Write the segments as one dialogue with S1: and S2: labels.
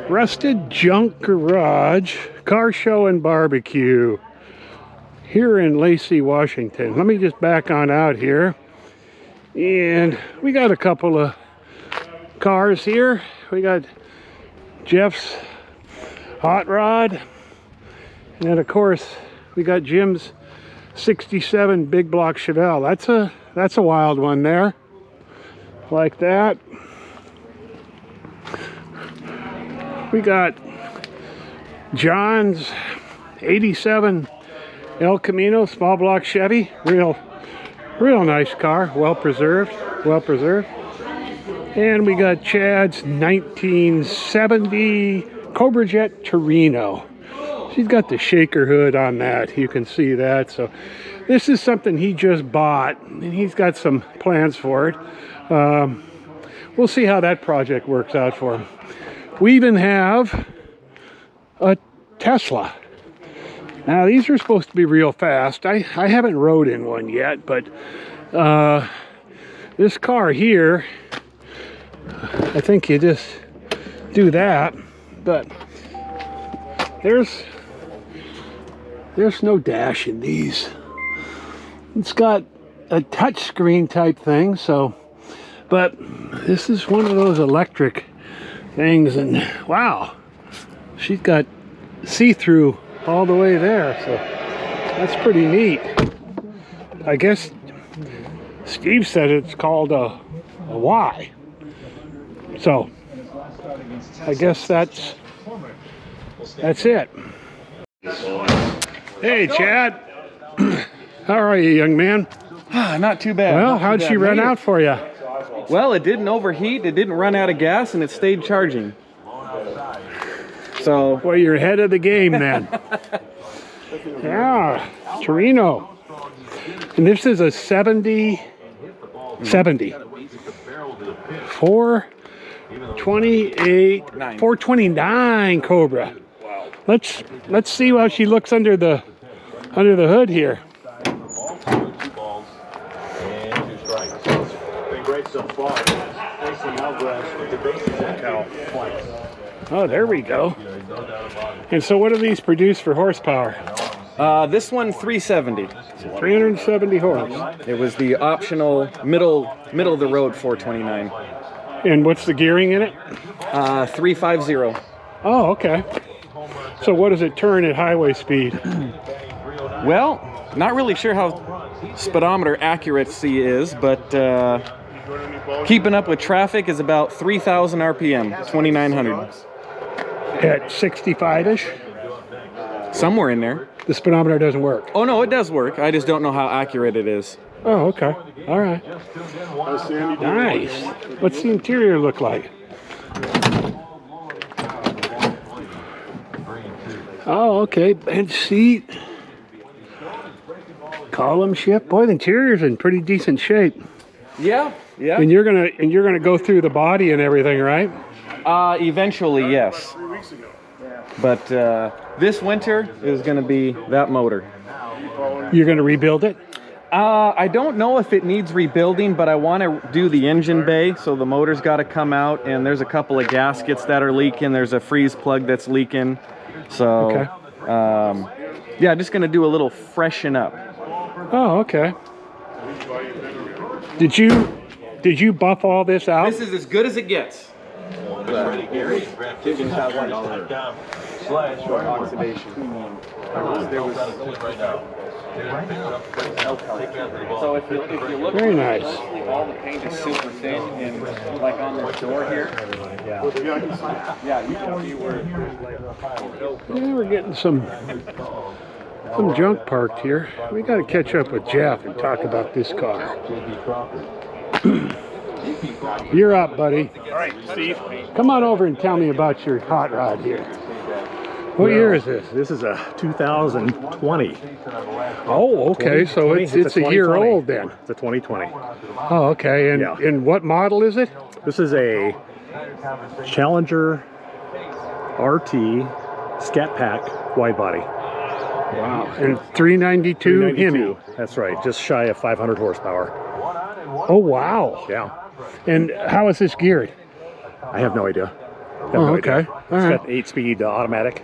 S1: Rusted Junk Garage Car Show and Barbecue here in Lacey, Washington. Let me just back on out here. And we got a couple of cars here. We got Jeff's hot rod. And then of course we got Jim's 67 big block Chevelle. That's a wild one there. Like that. We got John's 87 El Camino small block Chevy. Real nice car, well preserved. And we got Chad's 1970 Cobra Jet Torino. She's got the shaker hood on that, you can see that. So this is something he just bought and he's got some plans for it. We'll see how that project works out for him. We even have a Tesla. Now these are supposed to be real fast. I haven't rode in one yet, but this car here, I think you just do that, but there's no dash in these. It's got a touch screen type thing, so, but this is one of those electric things, and wow, she's got see-through all the way there, so that's pretty neat. I guess Steve said it's called a Y, so I guess that's it. Hey Chad, how are you, young man?
S2: Not too bad.
S1: Well, how'd she run out for you?
S2: Well, it didn't overheat, it didn't run out of gas, and it stayed charging. So,
S1: well, you're ahead of the game then. Yeah, Torino. And this is a 70 429 Cobra. Let's see how she looks under the hood here. Oh, there we go. And so what do these produce for horsepower?
S2: This one 370.
S1: 370 horse.
S2: It was the optional middle of the road 429.
S1: And what's the gearing in it?
S2: 350.
S1: Oh, okay. So what does it turn at highway speed?
S2: Well, not really sure how speedometer accuracy is, but keeping up with traffic is about 3,000 RPM, 2,900.
S1: At 65-ish?
S2: Somewhere in there.
S1: The speedometer doesn't work?
S2: Oh, no, it does work. I just don't know how accurate it is.
S1: Oh, okay. All right. Nice. What's the interior look like? Oh, okay. Bench seat. Column shift. Boy, the interior's in pretty decent shape.
S2: Yeah.
S1: And you're gonna go through the body and everything, right?
S2: Eventually, yes. But this winter is going to be that motor.
S1: You're going to rebuild it?
S2: I don't know if it needs rebuilding, but I want to do the engine bay, so the motor's got to come out, and there's a couple of gaskets that are leaking. There's a freeze plug that's leaking. So,
S1: okay.
S2: Yeah, just going to do a little freshen up.
S1: Oh, okay. Did you buff all this out?
S2: This is as good as it gets. So if you look,
S1: very nice.
S2: All the paint is super thin, and like on this door here. Yeah, you can see where.
S1: Yeah, we're getting some junk parked here. We got to catch up with Jeff and talk about this car. You're up, buddy.
S3: All right, Steve.
S1: Come on over and tell me about your hot rod here. What year is this?
S3: This is a 2020.
S1: Oh, okay. So it's a year old then.
S3: It's a 2020.
S1: Oh, okay. And what model is it?
S3: This is a Challenger RT Scat Pack wide body.
S1: Wow. And 392 Hemi.
S3: That's right. Just shy of 500 horsepower.
S1: Oh, wow.
S3: Yeah.
S1: And how is this geared?
S3: I have no idea.
S1: Oh, okay.
S3: It's
S1: All right.
S3: got the 8-speed automatic.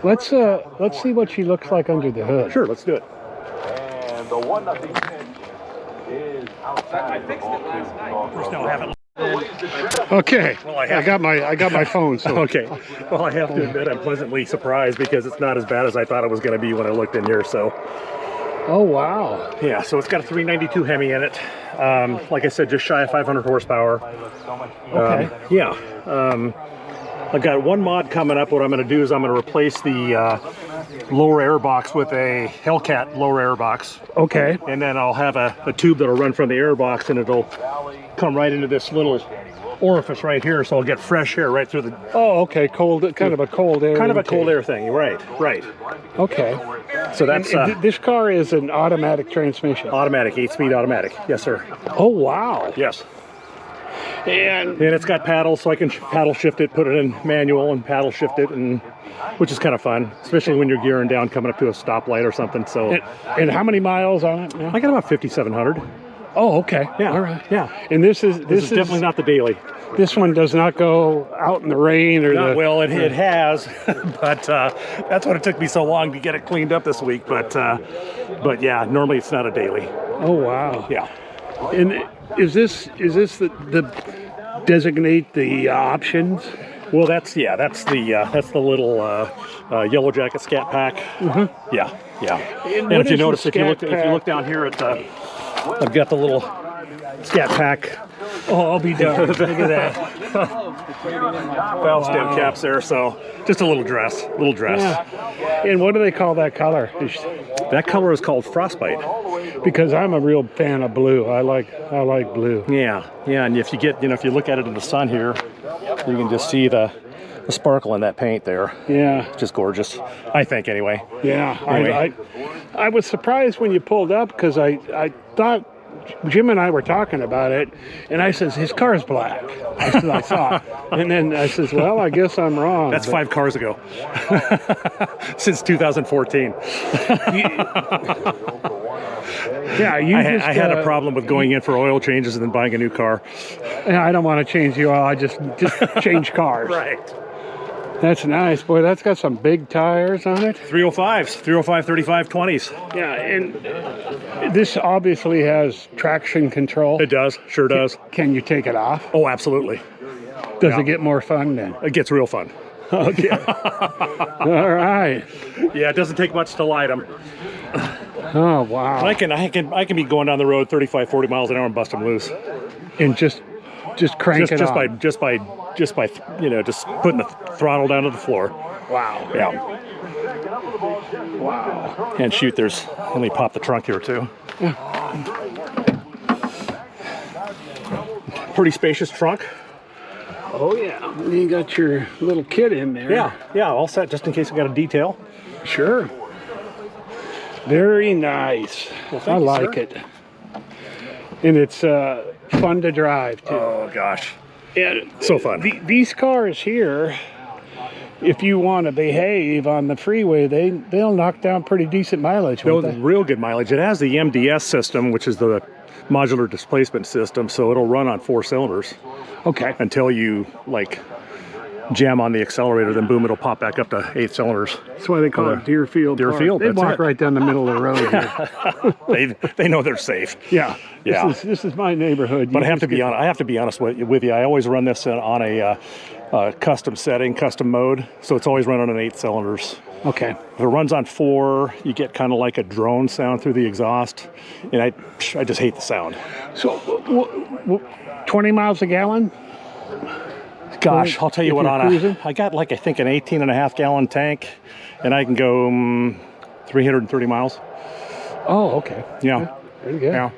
S1: Let's see what she looks like under the hood.
S3: Sure, let's do it.
S4: And the 1-0 pitch is outside. I fixed it last night.
S3: No, I haven't.
S1: Okay.
S3: Well,
S1: I got my phone. So
S3: Okay. Well, I have to admit I'm pleasantly surprised because it's not as bad as I thought it was going to be when I looked in here. So,
S1: oh wow.
S3: yeah. So it's got a 392 Hemi in it. Like I said, just shy of 500 horsepower.
S1: Okay.
S3: Yeah. I've got one mod coming up. What I'm going to do is I'm going to replace the lower air box with a Hellcat lower air box.
S1: Okay.
S3: And then I'll have a tube that'll run from the air box, and it'll come right into this little orifice right here, so I'll get fresh air right through the...
S1: Oh, okay. Cold, kind of a cold air.
S3: Kind of a
S1: intake.
S3: cold air thing. Right.
S1: Okay.
S3: So that's
S1: And this car is an automatic transmission.
S3: automatic, 8-speed automatic. Yes, sir.
S1: Oh wow.
S3: Yes.
S1: And
S3: And it's got paddles, so I can paddle shift it, put it in manual and paddle shift it, and which is kind of fun, especially when you're gearing down coming up to a stoplight or something. So
S1: and how many miles on it now?
S3: I got about 5,700.
S1: Oh, okay.
S3: Yeah.
S1: All right.
S3: Yeah.
S1: And this is
S3: Definitely not the daily.
S1: This one does not go out in the rain or the.
S3: Well, it has, but that's what it took me so long to get it cleaned up this week. But yeah, normally it's not a daily.
S1: Oh wow.
S3: Yeah.
S1: And is this the designate the options?
S3: Well, that's the little Yellow Jacket Scat Pack. Mm-hmm. Yeah. And if you notice, if you look down here at the, I've got the little Scat Pack.
S1: Oh, I'll be darned. Look at that.
S3: Valve stem caps there, so just a little dress.
S1: Yeah. And what do they call that color?
S3: That color is called Frostbite.
S1: Because I'm a real fan of blue. I like blue.
S3: Yeah, and if you look at it in the sun here, you can just see the sparkle in that paint there.
S1: Yeah.
S3: Just gorgeous, I think, anyway.
S1: Yeah.
S3: Anyway.
S1: I was surprised when you pulled up because I thought Jim and I were talking about it, and I says his car's black. I saw, and then I says, well, I guess I'm wrong.
S3: That's 5 cars ago, since 2014.
S1: Yeah,
S3: I had a problem with going in for oil changes and then buying a new car.
S1: I don't want to change the oil. I just change cars.
S3: Right.
S1: That's nice, boy. That's got some big tires on it.
S3: 305s, 305 35 20s.
S1: Yeah, and this obviously has traction control.
S3: It does, sure does.
S1: Can you take it off?
S3: Oh, absolutely.
S1: Does it get more fun then?
S3: It gets real fun.
S1: Okay. All right.
S3: Yeah, it doesn't take much to light them.
S1: Oh wow.
S3: I can be going down the road 35, 40 miles an hour and bust them loose.
S1: And just crank it
S3: just
S1: on.
S3: just by just putting the throttle down to the floor.
S1: Wow.
S3: Yeah.
S1: Wow.
S3: And shoot, let me pop the trunk here too. Pretty spacious trunk.
S1: Oh yeah. You got your little kid in there.
S3: Yeah, all set just in case I got a detail.
S1: Sure. Very nice.
S3: Well,
S1: I
S3: thank you,
S1: like
S3: sir.
S1: it. And it's fun to drive too.
S3: Oh gosh.
S1: And
S3: So fun.
S1: These cars here, if you want to behave on the freeway, they'll knock down pretty decent mileage.
S3: No,
S1: won't they?
S3: real good mileage. It has the MDS system, which is the modular displacement system, so it'll run on 4 cylinders
S1: Okay.
S3: until you jam on the accelerator, then boom, it'll pop back up to 8 cylinders.
S1: That's why they call it Deerfield.
S3: Deerfield,
S1: They
S3: that's
S1: walk
S3: it.
S1: right down the middle of the road here.
S3: They know they're safe.
S1: Yeah.
S3: Yeah.
S1: This is my neighborhood.
S3: But I have to be honest with you. I always run this on a custom setting, custom mode, so it's always running on 8 cylinders.
S1: Okay.
S3: If it runs on 4, you get kind of like a drone sound through the exhaust, and I just hate the sound.
S1: So, 20 miles a gallon?
S3: Gosh, I'll tell you
S1: If
S3: what,
S1: you're cruising?
S3: I got I think an 18.5 gallon tank, and I can go 330 miles.
S1: Oh, okay.
S3: Yeah.
S1: Very good.
S3: Yeah.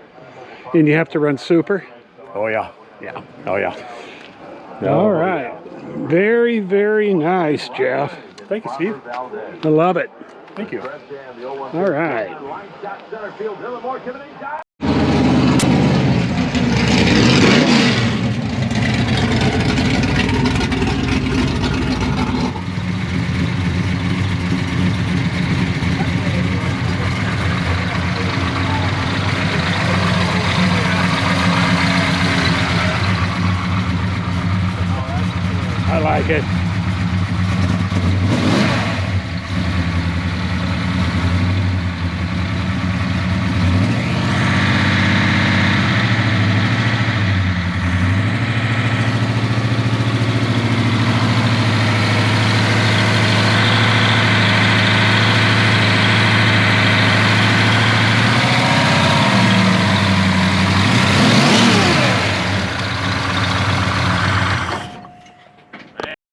S1: And you have to run super?
S3: Oh yeah.
S1: Yeah.
S3: Oh yeah.
S1: All right. Very, very nice, Jeff.
S3: Thank you, Steve.
S1: I love it.
S3: Thank you.
S1: All right. I like Okay.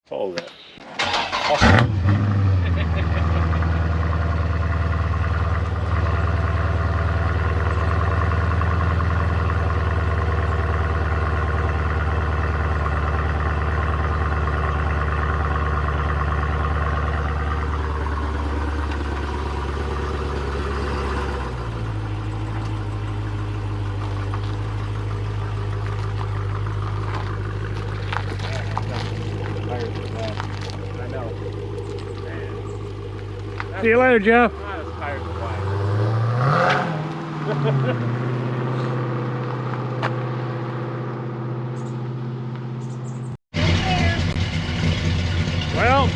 S3: Follow that.
S1: See you later, Jeff. Well,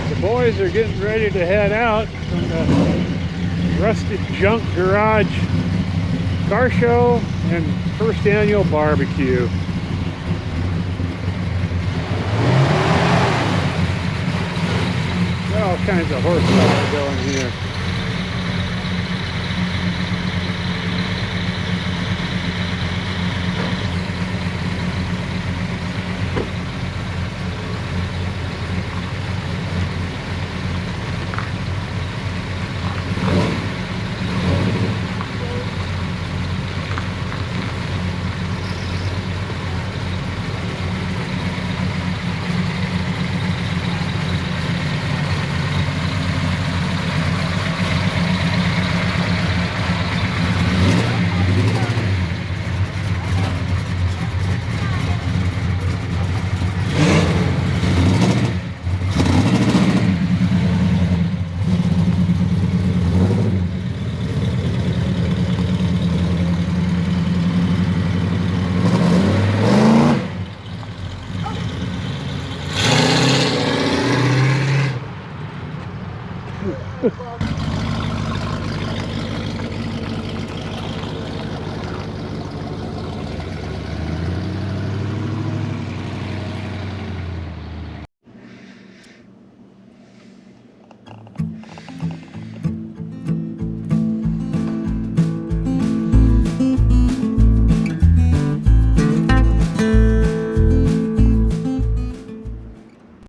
S1: the boys are getting ready to head out from the Rusted Junk Garage Car Show and first annual barbecue. Got all kinds of horsepower going here.